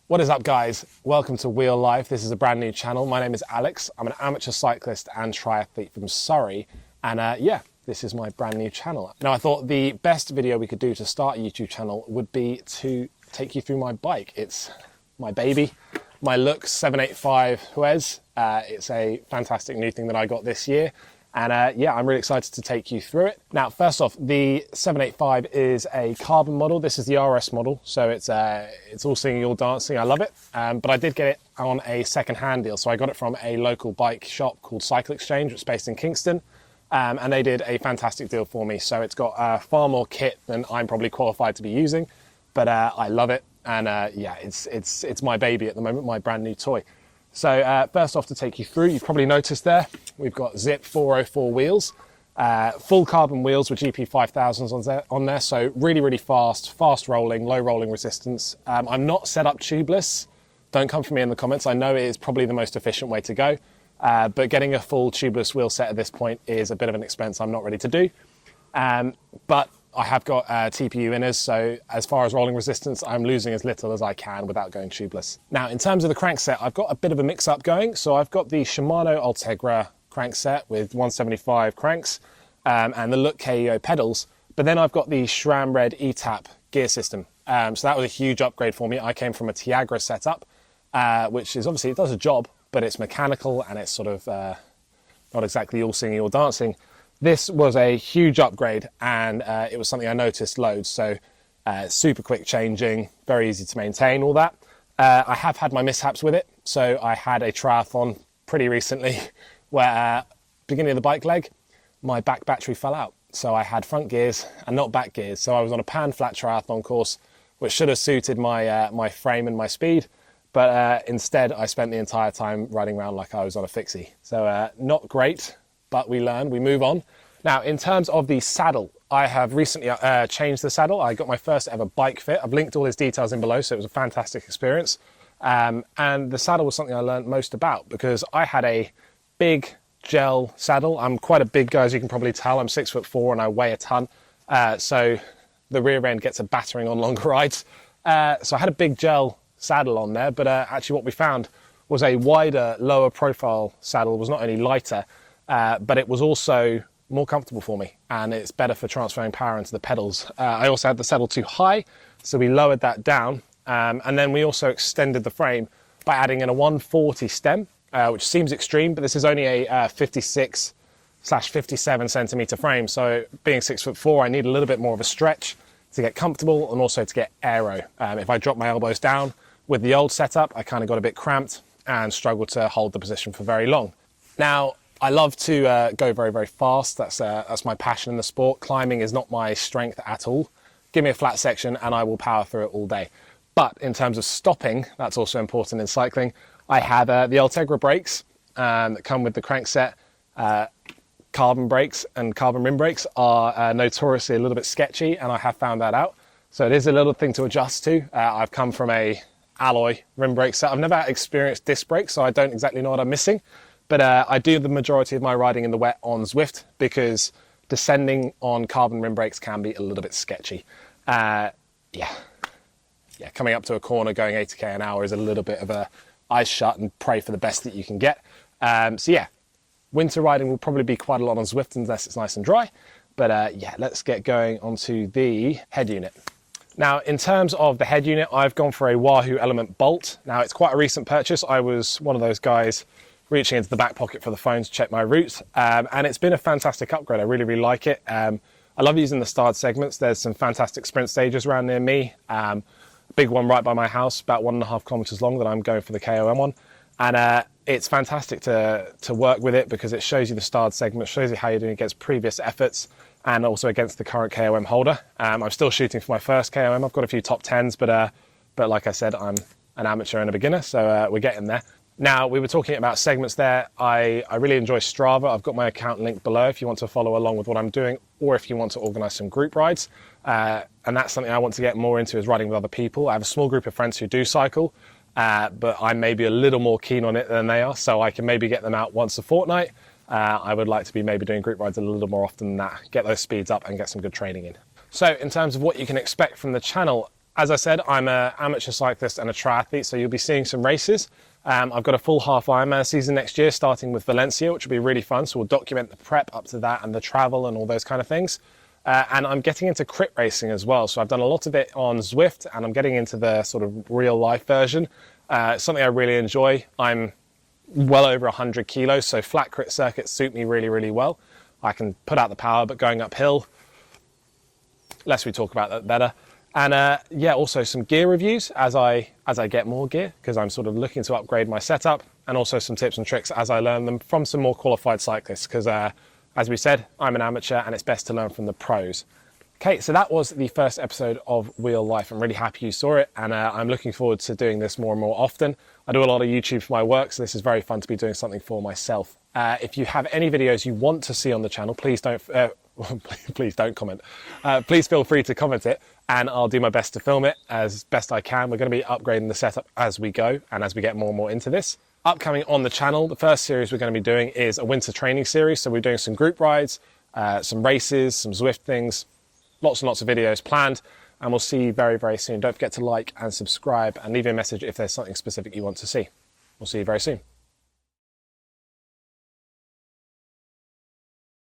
What is up, guys? Welcome to Wheel Life. This is a brand new channel. My name is Alex. I'm an amateur cyclist and triathlete from Surrey. And yeah, this is my brand new channel. Now, I thought the best video we could do to start a YouTube channel would be to take you through my bike. It's my baby, my Lux 785 Huez. It's a fantastic new thing that I got this year. And yeah, I'm really excited to take you through it. Now, first off, the 785 is a carbon model. This is the RS model, so it's all singing, all dancing. I love it. But I did get it on a second-hand deal. So I got it from a local bike shop called Cycle Exchange, which is based in Kingston. And they did a fantastic deal for me. So it's got far more kit than I'm probably qualified to be using. But I love it. And yeah, it's my baby at the moment, my brand new toy. So first off, to take you through, you've probably noticed there, we've got Zip 404 wheels, full carbon wheels with GP 5000s on there. So really, really fast rolling, low rolling resistance. I'm not set up tubeless. Don't come for me in the comments. I know it is probably the most efficient way to go, but getting a full tubeless wheel set at this point is a bit of an expense I'm not ready to do. But I have got TPU inners, so as far as rolling resistance, I'm losing as little as I can without going tubeless. Now, in terms of the crankset, I've got a bit of a mix-up going. So I've got the Shimano Ultegra crankset with 175 cranks and the Look KEO pedals, but then I've got the SRAM Red E-Tap gear system. So that was a huge upgrade for me. I came from a Tiagra setup, which is obviously, it does a job, but it's mechanical and it's sort of not exactly all singing, all dancing. This was a huge upgrade, and it was something I noticed loads. So super quick changing, very easy to maintain, all that. I have had my mishaps with it. So I had a triathlon pretty recently where beginning of the bike leg, my back battery fell out. So I had front gears and not back gears. So I was on a pan flat triathlon course, which should have suited my, my frame and my speed. But instead, I spent the entire time riding around like I was on a fixie. So not great. But we learn, we move on. Now, in terms of the saddle, I have recently changed the saddle. I got my first ever bike fit. I've linked all his details in below, so it was a fantastic experience. And the saddle was something I learned most about because I had a big gel saddle. I'm quite a big guy, as you can probably tell. I'm 6'4" and I weigh a ton. So the rear end gets a battering on longer rides. So I had a big gel saddle on there, but actually what we found was a wider, lower profile saddle was not only lighter, but it was also more comfortable for me, and it's better for transferring power into the pedals. I also had the saddle too high, so we lowered that down, and then we also extended the frame by adding in a 140 stem, which seems extreme, but this is only a 56/57 centimeter frame. So being 6'4", I need a little bit more of a stretch to get comfortable and also to get aero. If I drop my elbows down with the old setup, I kind of got a bit cramped and struggled to hold the position for very long. Now, I love to go very, very fast. That's my passion in the sport. Climbing is not my strength at all. Give me a flat section and I will power through it all day. But in terms of stopping, that's also important in cycling. I have the Ultegra brakes that come with the crankset. Carbon brakes and carbon rim brakes are notoriously a little bit sketchy, and I have found that out. So it is a little thing to adjust to. I've come from a alloy rim brake set. I've never experienced disc brakes, so I don't exactly know what I'm missing. But I do the majority of my riding in the wet on Zwift because descending on carbon rim brakes can be a little bit sketchy. Yeah, coming up to a corner going 80k an hour is a little bit of a eyes shut and pray for the best that you can get. So yeah, winter riding will probably be quite a lot on Zwift unless it's nice and dry. But yeah, let's get going onto the head unit. Now, in terms of the head unit, I've gone for a Wahoo Element Bolt. Now, it's quite a recent purchase. I was one of those guys reaching into the back pocket for the phone to check my routes. And it's been a fantastic upgrade. I really, really like it. I love using the starred segments. There's some fantastic sprint stages around near me. A big one right by my house, about 1.5 kilometers long, that I'm going for the KOM on. And it's fantastic to work with it because it shows you the starred segments, shows you how you're doing against previous efforts and also against the current KOM holder. I'm still shooting for my first KOM. I've got a few top 10s, but like I said, I'm an amateur and a beginner, so we're getting there. Now, we were talking about segments there. I really enjoy Strava. I've got my account linked below if you want to follow along with what I'm doing, or if you want to organise some group rides. And that's something I want to get more into, is riding with other people. I have a small group of friends who do cycle, but I'm maybe a little more keen on it than they are, so I can maybe get them out once a fortnight. I would like to be maybe doing group rides a little more often than that, get those speeds up and get some good training in. So in terms of what you can expect from the channel, as I said, I'm an amateur cyclist and a triathlete, so you'll be seeing some races. I've got a full half Ironman season next year, starting with Valencia, which will be really fun. So we'll document the prep up to that and the travel and all those kind of things. And I'm getting into crit racing as well. So I've done a lot of it on Zwift, and I'm getting into the sort of real life version. Something I really enjoy. I'm well over 100 kilos, so flat crit circuits suit me really, really well. I can put out the power, but going uphill, less we talk about that, better. And yeah, also some gear reviews as I get more gear, because I'm sort of looking to upgrade my setup, and also some tips and tricks as I learn them from some more qualified cyclists, because as we said, I'm an amateur and it's best to learn from the pros. Okay, so that was the first episode of Wheel Life. I'm really happy you saw it, and I'm looking forward to doing this more and more often. I do a lot of YouTube for my work, so this is very fun to be doing something for myself. If you have any videos you want to see on the channel, please don't please don't comment. Please feel free to comment it, and I'll do my best to film it as best I can. We're going to be upgrading the setup as we go and as we get more and more into this. Upcoming on the channel, the first series we're going to be doing is a winter training series. So we're doing some group rides, some races, some Zwift things, lots and lots of videos planned, and we'll see you very, very soon. Don't forget to like and subscribe and leave me a message if there's something specific you want to see. We'll see you very soon.